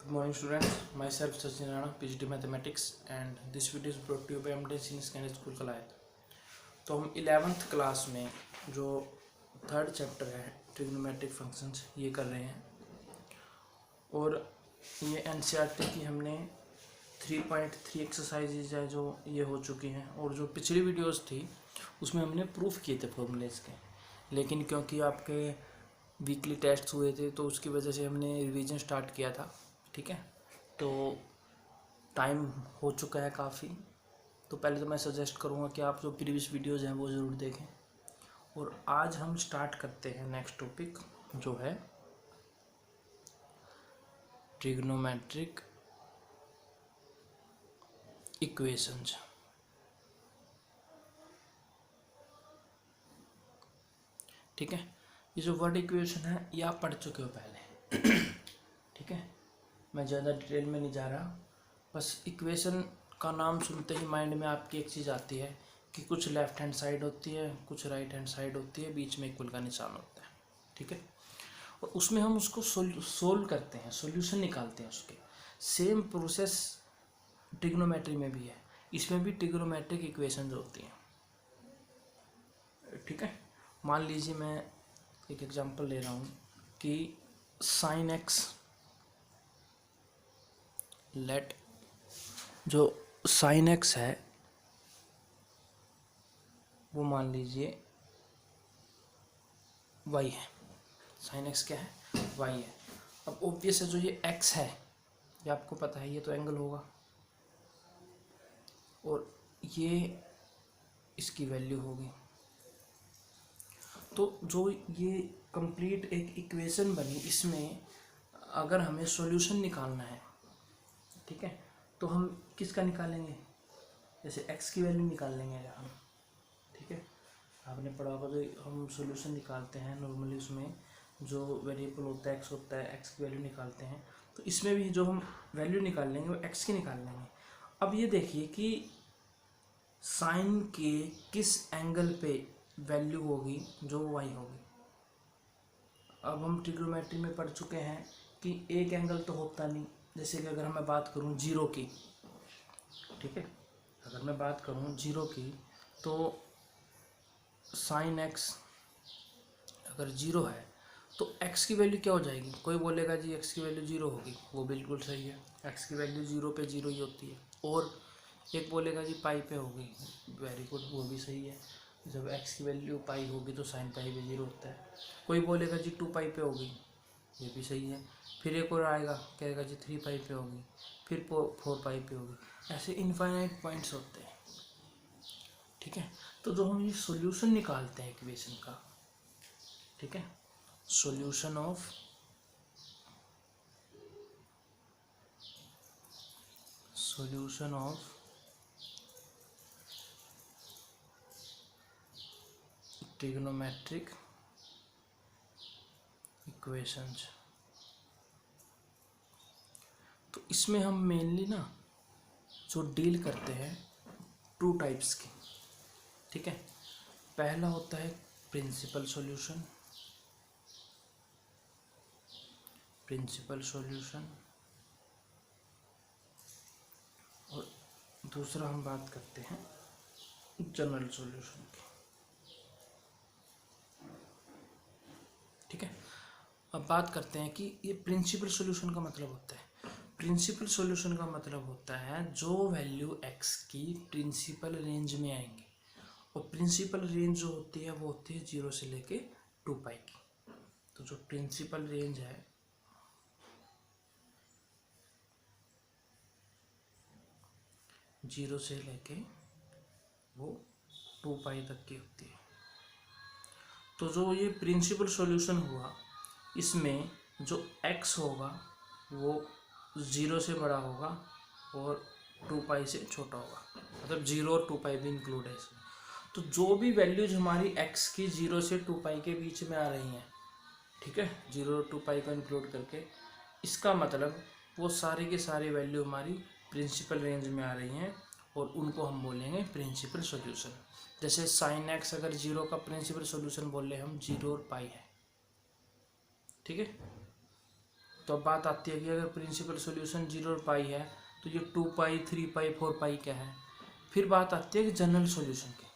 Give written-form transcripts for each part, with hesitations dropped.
Good morning students, myself Sachin Rana, PhD Mathematics and this video is brought to you by MD Senior Secondary School Kalayat. तो हम 11th class में जो third chapter है trigonometric functions ये कर रहे हैं और ये NCERT की हमने 3.3 एक्सरसाइजेज है जो ये हो चुकी हैं और जो पिछली वीडियोस थी उसमें हमने प्रूफ किए थे फॉर्मूलेज के, लेकिन क्योंकि आपके वीकली टेस्ट हुए थे तो उसकी वजह से हमने रिवीजन स्टार्ट किया था। ठीक है, तो टाइम हो चुका है काफ़ी, तो पहले तो मैं सजेस्ट करूँगा कि आप जो प्रीवियस वीडियोज़ हैं वो ज़रूर देखें। और आज हम स्टार्ट करते हैं नेक्स्ट टॉपिक जो है ट्रिग्नोमेट्रिक इक्वेशंस। ठीक है, ये जो वर्ड इक्वेशन है ये आप पढ़ चुके हो पहले। ठीक है, मैं ज़्यादा डिटेल में नहीं जा रहा, बस इक्वेशन का नाम सुनते ही माइंड में आपकी एक चीज़ आती है कि कुछ लेफ़्ट हैंड साइड होती है, कुछ राइट हैंड साइड होती है, बीच में इक्वल का निशान होता है। ठीक है, और उसमें हम उसको सोल्व करते हैं, सॉल्यूशन निकालते हैं उसके। सेम प्रोसेस ट्रिग्नोमेट्री में भी है, इसमें भी ट्रिग्नोमेट्रिक इक्वेशंस होती हैं। ठीक है, मान लीजिए मैं एक एग्जांपल ले रहा हूँ कि साइन एक्स, लेट जो साइन एक्स है वो मान लीजिए वाई है। साइन एक्स क्या है? वाई है। अब ऑब्वियस है जो ये एक्स है ये आपको पता है, ये तो एंगल होगा और ये इसकी वैल्यू होगी। तो जो ये कंप्लीट एक इक्वेशन बनी, इसमें अगर हमें सॉल्यूशन निकालना है, ठीक है, तो हम किसका निकालेंगे? जैसे x की वैल्यू निकाल लेंगे हम। ठीक है, आपने पढ़ा होगा तो हम सॉल्यूशन निकालते हैं नॉर्मली, उसमें जो वेरिएबल होता है x होता है, x की वैल्यू निकालते हैं। तो इसमें भी जो हम वैल्यू निकाल लेंगे वो x की निकाल लेंगे। अब ये देखिए कि साइन के किस एंगल पे वैल्यू होगी जो y होगी। अब हम ट्रिग्नोमेट्री में पढ़ चुके हैं कि एक एंगल तो होता नहीं। जैसे कि अगर मैं बात करूं जीरो की, ठीक है, अगर मैं बात करूं जीरो की तो साइन एक्स अगर जीरो है तो एक्स की वैल्यू क्या हो जाएगी? कोई बोलेगा जी एक्स की वैल्यू जीरो होगी, वो बिल्कुल सही है, एक्स की वैल्यू जीरो पे जीरो ही होती है। और एक बोलेगा जी पाई पे होगी, वेरी गुड, वो भी सही है, जब एक्स की वैल्यू पाई होगी तो साइन पाई पे जीरो होता है। कोई बोलेगा जी टू पाई पे होगी, ये भी सही है। फिर एक और आएगा कहेगा जी थ्री पाई पे होगी, फिर फोर पाई पे होगी। ऐसे इनफाइनाइट पॉइंट्स होते हैं। ठीक है, तो जो हम ये सॉल्यूशन निकालते हैं इक्वेशन का, ठीक है, सॉल्यूशन ऑफ ट्रिग्नोमेट्रिक इक्वेशंस। तो इसमें हम मेनली ना जो डील करते हैं टू टाइप्स की। ठीक है, पहला होता है प्रिंसिपल सॉल्यूशन, और दूसरा हम बात करते हैं जनरल सॉल्यूशन की। ठीक है, अब बात करते हैं कि ये प्रिंसिपल सॉल्यूशन का मतलब होता है। प्रिंसिपल सॉल्यूशन का मतलब होता है जो वैल्यू x की प्रिंसिपल रेंज में आएंगी, और प्रिंसिपल रेंज जो होती है वो होती है जीरो से लेके टू पाई की। तो जो प्रिंसिपल रेंज है जीरो से लेके वो टू पाई तक की होती है। तो जो ये प्रिंसिपल सॉल्यूशन हुआ, इसमें जो x होगा वो ज़ीरो से बड़ा होगा और टू पाई से छोटा होगा, मतलब जीरो और टू पाई भी इंक्लूड है इसमें। तो जो भी वैल्यूज हमारी x की जीरो से टू पाई के बीच में आ रही हैं, ठीक है, जीरो और टू पाई को इंक्लूड करके, इसका मतलब वो सारे के सारे वैल्यू हमारी प्रिंसिपल रेंज में आ रही हैं और उनको हम बोलेंगे प्रिंसिपल सॉल्यूशन। जैसे साइन एक्स अगर जीरो का प्रिंसिपल सॉल्यूशन बोल रहे हम, जीरो और पाई है। ठीक है, तो अब बात आती है कि अगर प्रिंसिपल सॉल्यूशन 0 और पाई है तो ये 2 पाई 3 पाई 4 पाई क्या है। फिर बात आती है कि जनरल सॉल्यूशन की।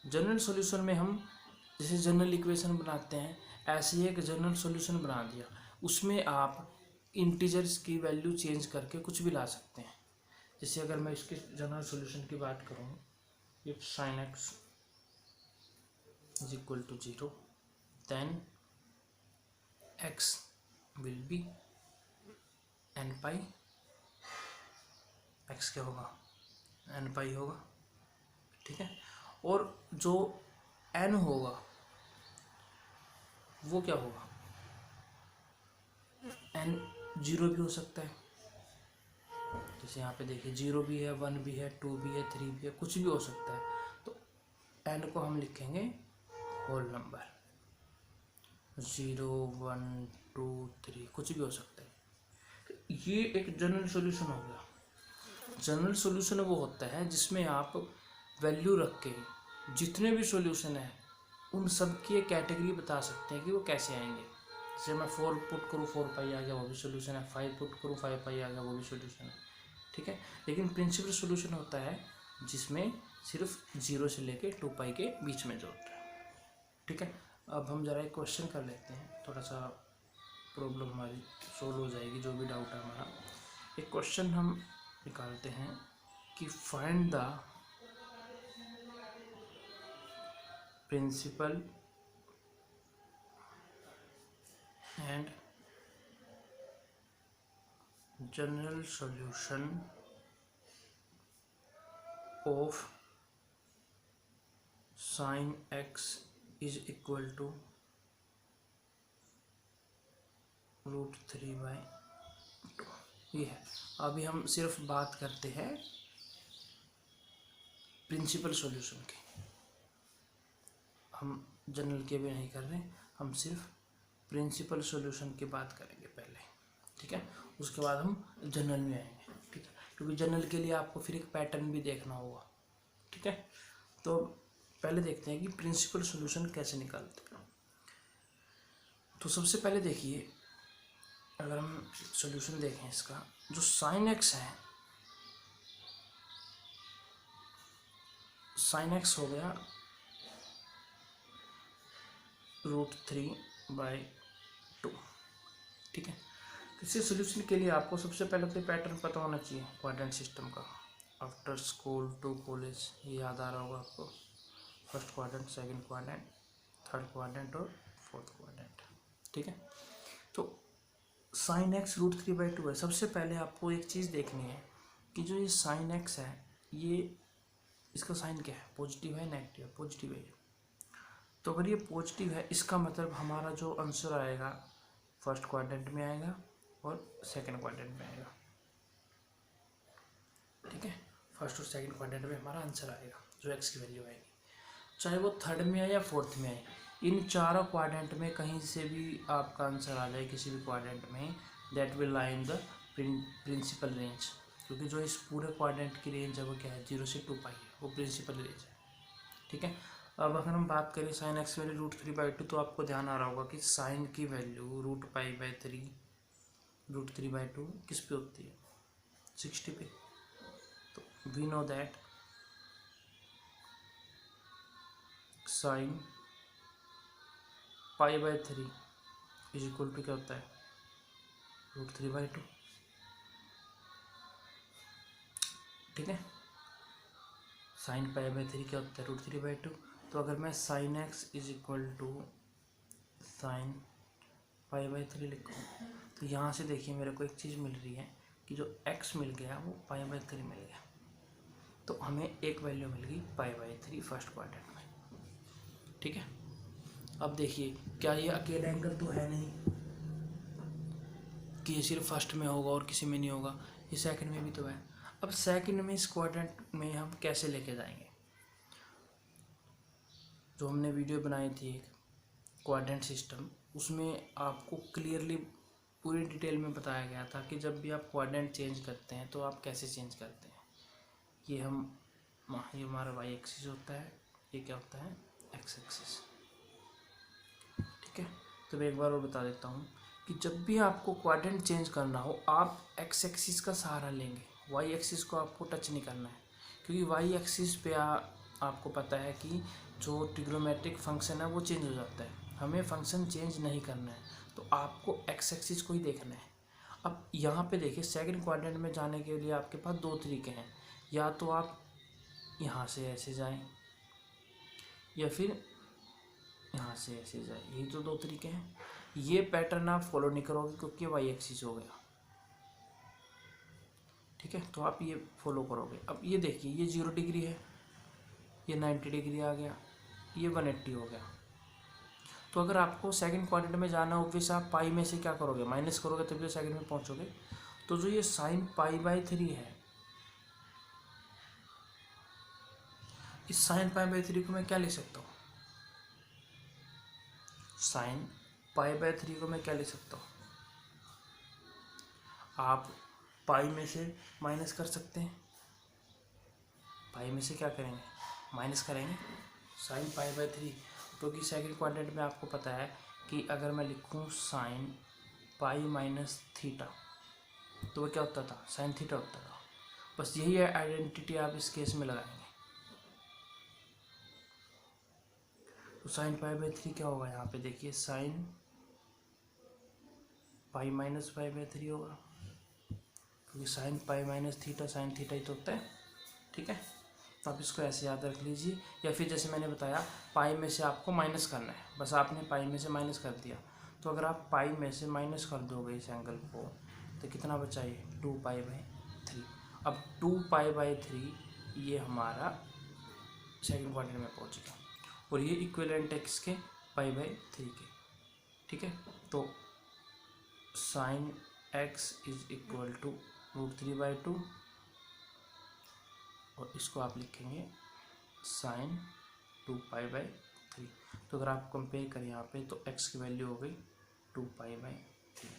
जनरल सॉल्यूशन में हम जैसे जनरल इक्वेशन बनाते हैं ऐसे ही एक जनरल सॉल्यूशन बना दिया, उसमें आप इंटीजर्स की वैल्यू चेंज करके कुछ भी ला सकते हैं। जैसे अगर मैं इसके जनरल सॉल्यूशन की बात करूँ, if sin x is equal to 0 then x will be n pi, x क्या होगा n पाई होगा, ठीक है। और जो n होगा वो क्या होगा, n 0 भी हो सकता है। जैसे यहाँ पे देखिए 0 भी है, 1 भी है, 2 भी है, 3 भी है, कुछ भी हो सकता है। तो n को हम लिखेंगे होल नंबर, 0 1 2 3 कुछ भी हो सकता है। ये एक जनरल सॉल्यूशन हो गया। जनरल सॉल्यूशन वो होता है जिसमें आप वैल्यू रख के जितने भी सॉल्यूशन है उन सब की एक कैटेगरी बता सकते हैं कि वो कैसे आएंगे। जैसे मैं 4 पुट करूँ 4 पाई आ गया, वो भी सॉल्यूशन है। 5 पुट करूँ 5 पाई आ गया, वो भी सॉल्यूशन है, ठीक है। लेकिन प्रिंसिपल सॉल्यूशन होता है जिसमें सिर्फ 0 से लेके 2 पाई के बीच में जोड़ता है, ठीक है। अब हम ज़रा एक क्वेश्चन कर लेते हैं, थोड़ा सा प्रॉब्लम हमारी सोल्व हो जाएगी, जो भी डाउट है हमारा। एक क्वेश्चन हम निकालते हैं कि find the principal and general solution of sin x is equal to √3/2। ये है। अभी हम सिर्फ बात करते हैं प्रिंसिपल सॉल्यूशन की, हम जनरल के भी नहीं कर रहे, हम सिर्फ प्रिंसिपल सॉल्यूशन की बात करेंगे पहले, ठीक है। उसके बाद हम जनरल में आएंगे, ठीक है, क्योंकि जनरल के लिए आपको फिर एक पैटर्न भी देखना होगा, ठीक है। तो पहले देखते हैं कि प्रिंसिपल सॉल्यूशन कैसे निकालते हैं। तो सबसे पहले देखिए, अगर हम सॉल्यूशन देखें इसका, जो sin x है, sin x हो गया √3/2, ठीक है। किसी सॉल्यूशन के लिए आपको सबसे पहले तो पैटर्न पता होना चाहिए क्वाड्रेंट सिस्टम का। आफ्टर स्कूल टू कॉलेज ये याद आ रहा होगा आपको, first quadrant, second quadrant, third quadrant और फोर्थ क्वाड्रेंट, ठीक है। तो sin x √3/2 है। सबसे पहले आपको एक चीज़ देखनी है कि जो ये sin x है, ये इसका साइन क्या है, पॉजिटिव है नेगेटिव है, पॉजिटिव है। तो अगर ये पॉजिटिव है इसका मतलब हमारा जो आंसर आएगा फर्स्ट क्वाड्रेंट में आएगा और सेकंड क्वाड्रेंट में आएगा, ठीक है। फर्स्ट और सेकंड क्वाड्रेंट में हमारा आंसर आएगा, जो एक्स की वैल्यू आएगी, चाहे वो थर्ड में आए या फोर्थ में आए। इन चारों क्वाड्रेंट में कहीं से भी आपका आंसर आ जाए किसी भी क्वाड्रेंट में, that will lie in the principal range, क्योंकि जो इस पूरे क्वाड्रेंट की रेंज है वो क्या है, 0 से 2 पाई है, वो प्रिंसिपल रेंज है, ठीक है। अब अगर हम बात करें sin x की वैल्यू √3/2, तो आपको ध्यान आ रहा होगा कि साइन की वैल्यू √3/2 किस पे होती है, 60 पे। तो we know that sin π/3 is equal to क्या होता है, √3/2, ठीक है। sin π/3 क्या होता है, √3/2। तो अगर मैं sin x is equal to sin π/3 लिखूँ, तो यहाँ से देखिए मेरे को एक चीज़ मिल रही है कि जो x मिल गया वो π/3 मिल गया, तो हमें एक वैल्यू मिल गई π/3 फर्स्ट क्वाड्रेंट में, ठीक है। अब देखिए, क्या ये अकेला एंगल तो है नहीं कि ये सिर्फ फर्स्ट में होगा और किसी में नहीं होगा, ये सेकंड में भी तो है। अब सेकंड में इस क्वाड्रेंट में हम कैसे लेके जाएंगे, जो हमने वीडियो बनाई थी एक क्वाड्रेंट सिस्टम, उसमें आपको क्लियरली पूरी डिटेल में बताया गया था कि जब भी आप क्वाड्रेंट चेंज करते हैं तो आप कैसे चेंज करते हैं। ये हमारा वाई एक्सिस होता है, ये क्या होता है, एक्स एक्सिस, ठीक है। तो मैं एक बार और बता देता हूँ कि जब भी आपको क्वाड्रेंट चेंज करना हो आप एक्स एक्सिस का सहारा लेंगे, वाई एक्सिस को आपको टच नहीं करना है, क्योंकि वाई एक्सिस पे आपको पता है कि जो ट्रिग्नोमेट्रिक फंक्शन है वो चेंज हो जाता है, हमें फंक्शन चेंज नहीं करना है, तो आपको एक्स एक्सिस को ही देखना है। अब यहाँ पे देखिए सेकंड क्वाड्रेंट में जाने के लिए आपके पास दो तरीके हैं, या तो आप यहाँ से ऐसे जाएं या फिर यहाँ से ऐसे जाएं, यही तो दो तरीके हैं। ये पैटर्न आप फॉलो नहीं करोगे क्योंकि वाई एक्सिस हो गया, ठीक है, तो आप ये फॉलो करोगे। अब ये देखिए ये 0 डिग्री है, ये 90 डिग्री आ गया, ये 180 हो गया। तो अगर आपको सेकंड क्वाड्रेंट में जाना हो फिर आप पाई में से क्या करोगे, माइनस करोगे तभी तो सेकंड में पहुंचोगे। तो जो ये साइन π/3 है, इस साइन π/3 को मैं क्या लिख सकता हूँ, साइन π/3 को मैं क्या लिख सकता हूँ, आप पाई में से माइनस कर सकते हैं, पाई में से क्या करेंगे, माइनस करेंगे साइन π/3, क्योंकि सेकंड क्वाड्रेंट में आपको पता है कि अगर मैं लिखूँ साइन π-θ तो वो क्या होता था, साइन थीटा होता था। बस यही आइडेंटिटी आप इस केस में लगाएंगे। तो साइन π/3 क्या होगा, यहाँ पे देखिए साइन π-π/3 होगा, क्योंकि साइन π-θ साइन थीटा ही तो होता है, ठीक है। तो आप इसको ऐसे याद रख लीजिए, या फिर जैसे मैंने बताया पाई में से आपको माइनस करना है, बस आपने पाई में से माइनस कर दिया। तो अगर आप पाई में से माइनस कर दोगे इस एंगल को तो कितना बचा ये 2π/3। अब 2π/3 ये हमारा सेकंड क्वाड्रेंट में पहुंच गया, और ये इक्विवेलेंट है किसके, π/3 के, ठीक है। तो sine x is equal to √3/2, और इसको आप लिखेंगे साइन 2π/3। तो अगर आप कंपेयर करें यहाँ पे तो x की वैल्यू हो गई 2π/3।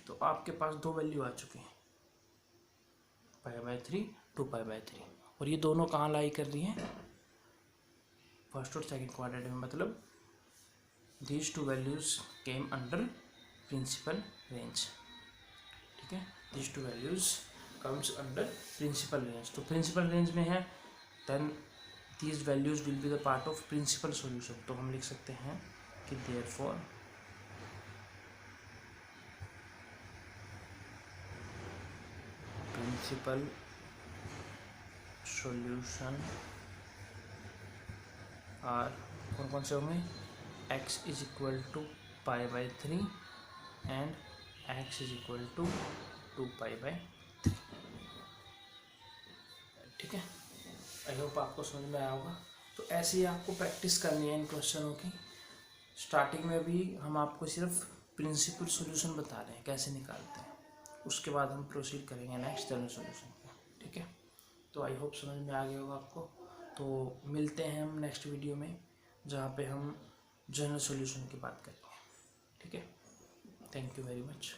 तो आपके पास दो वैल्यू आ चुके हैं, π/3 2π/3, और ये दोनों कहाँ लाई कर रही हैं, फर्स्ट और सेकंड क्वाड्रेंट में, मतलब these two values came under principal range, ठीक है, these two values comes under principal range. तो प्रिंसिपल रेंज में है, then these values will be the part of principal solution। तो हम लिख सकते हैं कि therefore principal solution are कौन कौन से होंगे, x is equal to π/3 and x is equal to 2π/3, ठीक है। आई होप आपको समझ में आया होगा। तो ऐसे ही आपको प्रैक्टिस करनी है इन क्वेश्चनों की। स्टार्टिंग में भी हम आपको सिर्फ प्रिंसिपल सॉल्यूशन बता रहे हैं कैसे निकालते हैं, उसके बाद हम प्रोसीड करेंगे नेक्स्ट जनरल सॉल्यूशन पे, ठीक है। तो आई होप समझ में आ गया होगा आपको। तो मिलते हैं हम नेक्स्ट वीडियो में जहाँ पे हम जनरल सॉल्यूशन की बात करेंगे, ठीक है। Thank you very much.